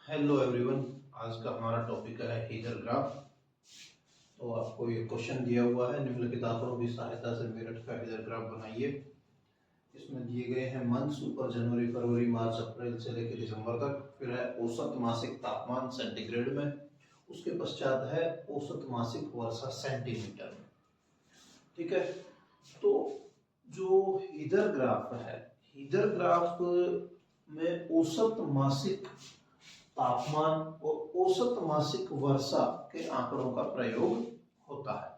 Hello everyone. आज का हमारा टॉपिक है हीगर ग्राफ। तो आपको ये क्वेश्चन दिया हुआ है, निम्नलिखित आंकड़ों की सहायता से मेरठ का हीगर ग्राफ बनाइए। इसमें दिए गए हैं मंथ्स, ऊपर जनवरी फरवरी मार्च अप्रैल से लेकर दिसंबर तक, फिर है औसत मासिक तापमान सेंटीग्रेड में, उसके पश्चात है औसत मासिक वर्षा सेंटीमीटर में। ठीक है, तो जो हीगर ग्राफ है, हीगर ग्राफ में औसत मासिक तापमान और औसत मासिक वर्षा के आंकड़ों का प्रयोग होता है।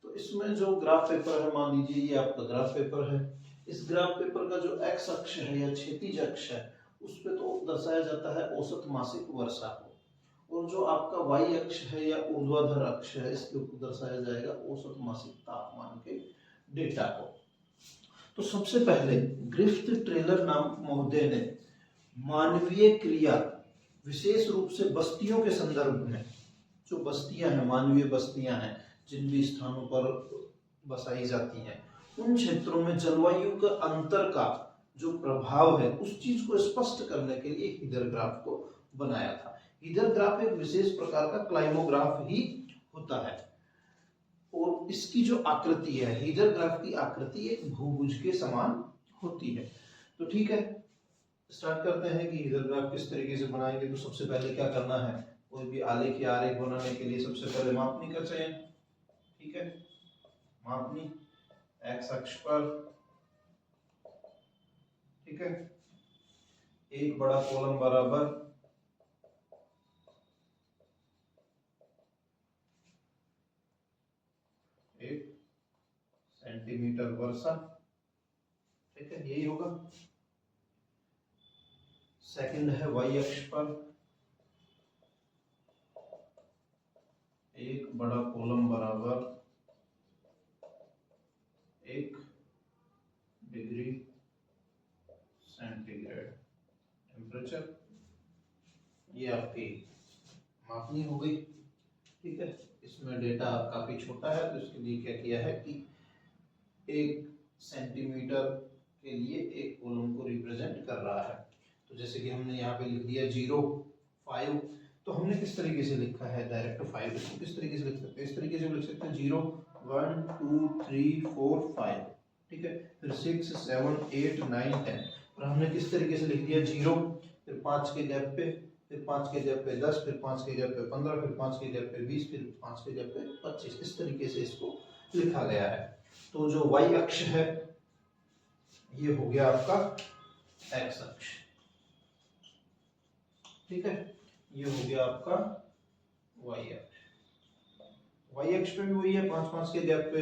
तो इसमें जो ग्राफ पेपर है, मान लीजिए ये आपका ग्राफ पेपर है। इस ग्राफ पेपर का जो एक्स अक्ष है या क्षैतिज अक्ष है, उस पे तो दर्शाया जाता है औसत मासिक वर्षा को, और जो आपका वाई अक्ष है या ऊर्ध्वाधर अक्ष है, इसके ऊपर दर्शाया जाएगा औसत मासिक तापमान के डेटा को। तो सबसे पहले ग्रिफ्थ ट्रेलर नाम महोदय ने मानवीय क्रिया, विशेष रूप से बस्तियों के संदर्भ में, जो बस्तियां हैं, मानवीय बस्तियां हैं जिन भी स्थानों पर बसाई जाती हैं, उन क्षेत्रों में जलवायु का अंतर का जो प्रभाव है, उस चीज को स्पष्ट करने के लिए हीगर ग्राफ को बनाया था। हीगर ग्राफ एक विशेष प्रकार का क्लाइमोग्राफ ही होता है, और इसकी जो आकृति है, हीगर ग्राफ की आकृति एक भूभुज के समान होती है। तो ठीक है, स्टार्ट करते हैं कि हीगर ग्राफ किस तरीके से बनाएंगे। तो सबसे पहले क्या करना है, कोई भी आलेख या आरेख बनाने के लिए सबसे पहले मापनी का चयन। ठीक है, मापनी एक्स अक्ष पर, ठीक है, एक बड़ा कॉलम बराबर एक सेंटीमीटर वर्षा, ठीक है, यही होगा। सेकंड है वाई अक्ष पर एक बड़ा कॉलम बराबर एक डिग्री सेंटीग्रेड टेम्परेचर, ये आपकी मापनी हो गई। ठीक है, इसमें डेटा काफी छोटा है, तो इसके लिए क्या किया है कि एक सेंटीमीटर के लिए एक कॉलम को रिप्रेजेंट कर रहा है। तो जैसे कि हमने यहाँ पे लिख दिया 0, 5, तो हमने किस तरीके से लिखा है, डायरेक्ट 5 इसको किस तरीके से लिख सकते हैं, इस तरीके से लिख सकते हैं 0, 1, 2, 3, 4, 5, ठीक है, फिर 6, 7, 8, 9, 10, और हमने किस तरीके से लिख दिया 0, फिर 5 के गैप पे, फिर 5 के गैप पे 10, फिर 5 के गैप पे 15, फिर 5 के गैप पे 20, फिर 5 के गैप पे 25, इस तरीके से इसको लिखा गया है। तो जो वाई अक्ष है ये हो गया आपका एक्स अक्ष, ठीक है, ये हो गया आपका वाई अक्ष। वाई अक्ष पे भी वही है, 5-5 के गैप पे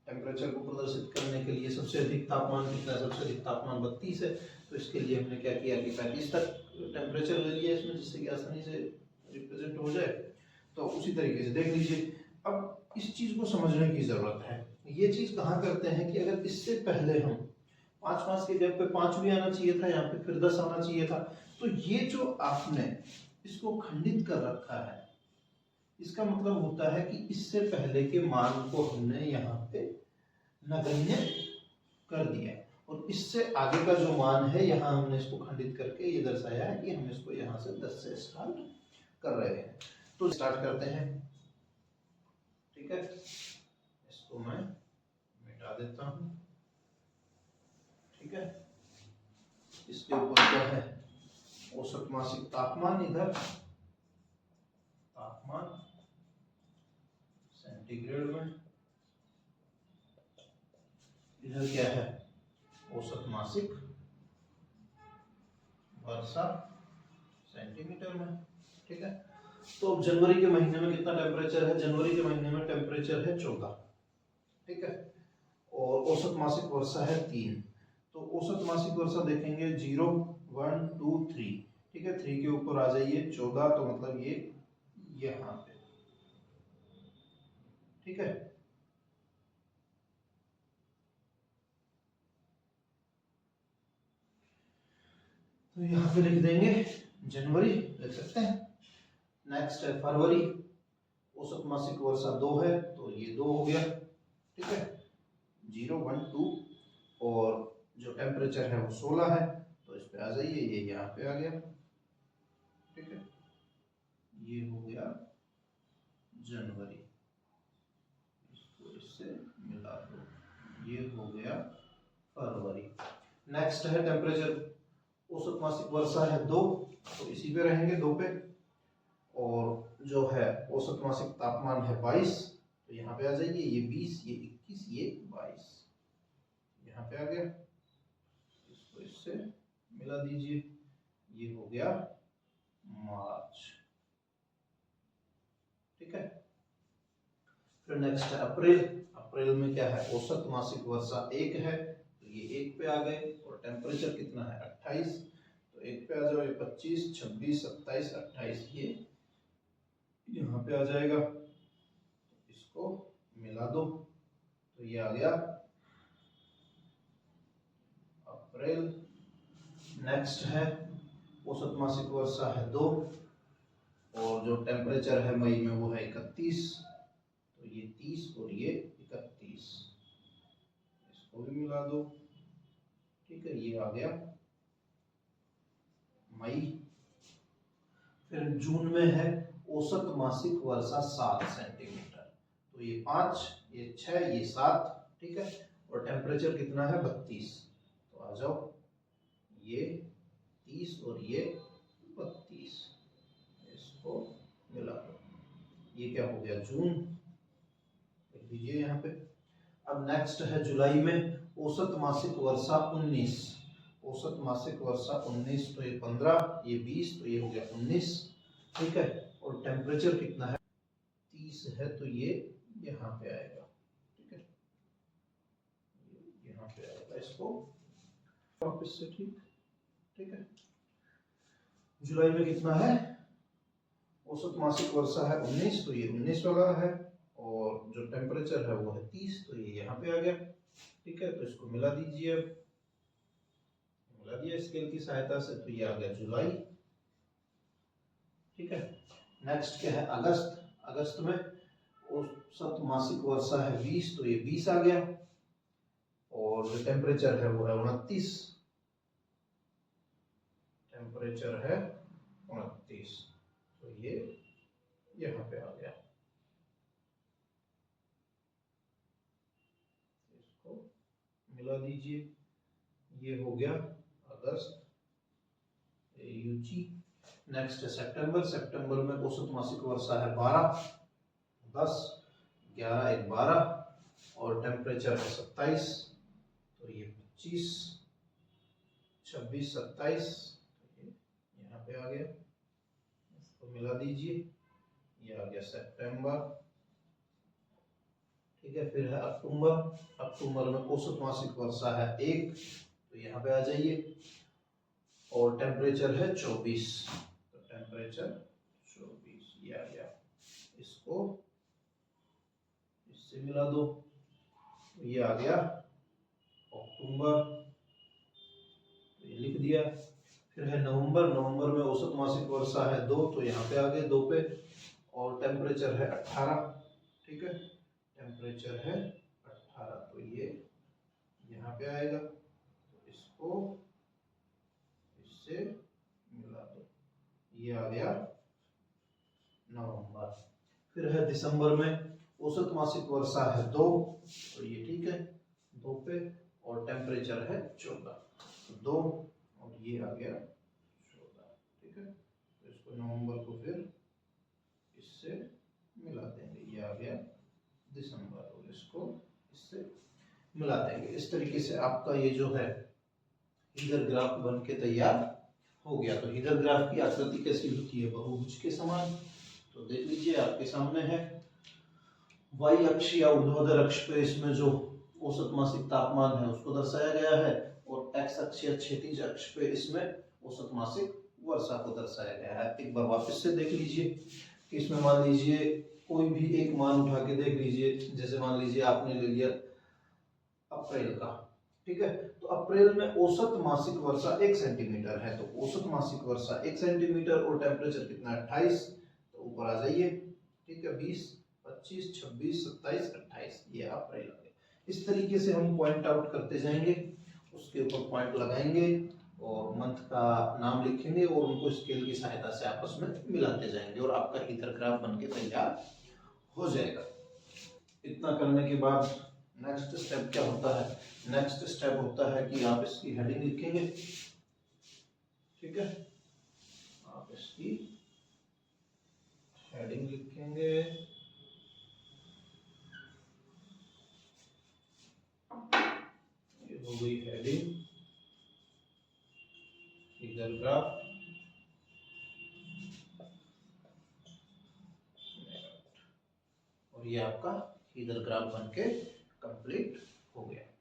टेम्परेचर को प्रदर्शित करने के लिए सबसे अधिक तापमान कितना है, सबसे अधिक तापमान 32 है, तो इसके लिए हमने क्या किया कि 35 तक टेम्परेचर ले लिया इसमें, जिससे कि आसानी से रिप्रेजेंट हो जाए। तो उसी तरीके से देख लीजिए। अब इस चीज को समझने की जरूरत है। ये चीज कहाँ करते हैं कि अगर इससे पहले हम 5-5 के गैप पे 5 भी आना चाहिए था, यहाँ पे फिर 10 आना चाहिए था, तो ये जो आपने इसको खंडित कर रखा है, इसका मतलब होता है कि इससे पहले के मान को हमने यहाँ पे नगण्य कर दिया, और इससे आगे का जो मान है यहाँ हमने इसको खंडित करके ये दर्शाया है कि हम इसको यहाँ से 10 से स्टार्ट कर रहे हैं। तो स्टार्ट करते हैं, ठीक है, इसको मैं मिटा देता हूं। ठीक है, इसके ऊपर क्या है, औसत मासिक तापमान, इधर तापमान सेंटीग्रेड में, इधर क्या है औसत मासिक वर्षा सेंटीमीटर में। ठीक है, तो अब जनवरी के महीने में कितना टेम्परेचर है, जनवरी के महीने में टेम्परेचर है 14, ठीक है, और औसत मासिक वर्षा है 3। तो औसत मासिक वर्षा देखेंगे 0, 1, 2, 3, ठीक है, 3 के ऊपर आ जाइए 14, तो मतलब ये यहाँ पे, ठीक है, तो यहाँ पे लिख देंगे जनवरी, लिख सकते हैं। नेक्स्ट है फरवरी, औसत मासिक वर्षा 2 है, तो ये 2 हो गया, ठीक है, 0, 1, 2, और जो टेम्परेचर है वो 16 है, तो इस पे आ जाइए, ये यहाँ पे आ गया। ठीक है, ये हो गया जनवरी, इसको इससे मिला दो, ये हो गया फरवरी। नेक्स्ट है टेम्परेचर, औसत मासिक वर्षा है 2, तो इसी पे रहेंगे 2 पे। और जो है औसत मासिक तापमान है 22, तो यहाँ पे आ जाइए, ये 20, ये 21, ये 22, यहाँ पे आ गया, इसको इससे मिला दीजिए, ये हो गया मार्च। ठीक है, फिर नेक्स्ट है अप्रैल। अप्रैल में क्या है, औसत मासिक वर्षा 1 है, तो ये 1 पे आ गए। और टेम्परेचर कितना है 28, तो 1 पे आ जाओ, ये 25, 26, 27, 28, ये यहाँ पे आ जाएगा, इसको मिला दो, तो ये आ गया अप्रैल। नेक्स्ट है औसत मासिक वर्षा है 2, और जो टेम्परेचर है मई में वो है 31, तो ये 30 और ये 31, इसको भी मिला दो। ठीक है, ये आ गया मई। फिर जून में है औसत मासिक वर्षा 7 सेंटीमीटर, तो ये 5, ये 6, ये 7। ठीक है, और टेम्परेचर कितना है 32, तो आ जाओ, ये 30 और ये 32, इसको मिला दो, ये क्या हो गया जून, लिख दीजिए यहाँ पे। अब नेक्स्ट है जुलाई में औसत मासिक वर्षा 19, औसत मासिक वर्षा 19, तो ये 15, ये 20, तो ये हो गया 19। ठीक है, और टेम्परेचर कितना है 30 है, तो ये यहाँ पे आएगा। ठीक है, यहाँ पे आएगा, इसको वापस से ठीक है, जुलाई में कितना है, औसत मासिक वर्षा है 19, तो ये 19 वाला है, और जो टेम्परेचर है वो है 30, तो ये यहाँ पे आ गया। ठीक है, तो इसको मिला दीजिए, मिला दिया स्केल की सहायता से, तो ये आ गया जुलाई। ठीक है, नेक्स्ट क्या है अगस्त। अगस्त में औसत मासिक वर्षा है 20, तो ये 20 आ गया, और जो टेम्परेचर है वो है 29, टेम्परेचर है 29, तो ये यहाँ पे आ गया, इसको मिला दीजिए, ये हो गया अगस्त, यूजी। नेक्स्ट है सितंबर। सितंबर में औसत मासिक वर्षा है 12, 10, 11, 1, 12, और टेम्परेचर है 27, तो ये 25, 26, 27, तो ये यहाँ पे आ गया, इसको मिला दीजिए, ये आ गया सितंबर। ठीक है, फिर है अक्टूबर। अक्टूबर में औसत मासिक वर्षा है 1, तो यहाँ पे आ जाइए, और टेम्परेचर है 24, तो टेम्परेचर 24, ये आ गया, इसको इससे मिला दो, तो ये आ गया अक्टूबर, तो ये लिख दिया। फिर है नवंबर। नवंबर में औसत मासिक वर्षा है 2, तो यहाँ पे आ गए 2 पे, और टेम्परेचर है 18। ठीक है, टेम्परेचर है 18, तो ये यहाँ पे आएगा, तो इसको इससे मिला दो, ये आ गया नवंबर। फिर है दिसंबर में औसत मासिक वर्षा है 2, तो ये ठीक है 2 पे, और टेम्परेचर है 14, तो 2, और ये आ गया 14। ठीक है, तो इसको नवंबर को फिर इससे मिला देंगे, ये आ गया दिसंबर, और इसको इससे मिला देंगे। इस तरीके से आपका ये जो है हीगर ग्राफ बन के तैयार हो गया। तो हीगर ग्राफ की आकृति कैसी होती है, बहुभुज के समान। तो देख लीजिए आपके सामने है, वाई अक्ष या ऊर्ध्वाधर अक्ष पे इसमें जो औसत मासिक तापमान है उसको दर्शाया गया है, और एक्स अक्ष या क्षैतिज अक्ष पे इसमें औसत मासिक वर्षा को दर्शाया गया है। एक बार वापस से देख लीजिए कि इसमें मान लीजिए कोई भी एक मान उठा के देख लीजिए, जैसे मान लीजिए आपने ले लिया अप्रैल का। ठीक है, तो अप्रैल में औसत मासिक वर्षा 1 सेंटीमीटर है, तो औसत मासिक वर्षा 1 सेंटीमीटर, और टेम्परेचर कितना है 28, तो ऊपर आ जाइए। ठीक है, 20, 25, 26, 27, 28, ये अप्रैल आ गया। इस तरीके से हम पॉइंट आउट करते जाएंगे, उसके ऊपर पॉइंट लगाएंगे, और मंथ का नाम लिखेंगे और उनको स्केल की सहायता से आपस में मिलाते जाएंगे और आपका ईथर ग्राफ बनके तैयार हो जाएगा। इतना करने के बाद नेक्स्ट स्टेप क्या होता है? नेक्स्ट स्टेप होता है कि आप इसकी हेडिंग लिखेंगे। ठीक है, आप इसकी हेडिंग लिखेंगे। ये हो गई हेडिंग, फिगर ग्राफ, और ये आपका फिगर ग्राफ बनके कंप्लीट हो गया।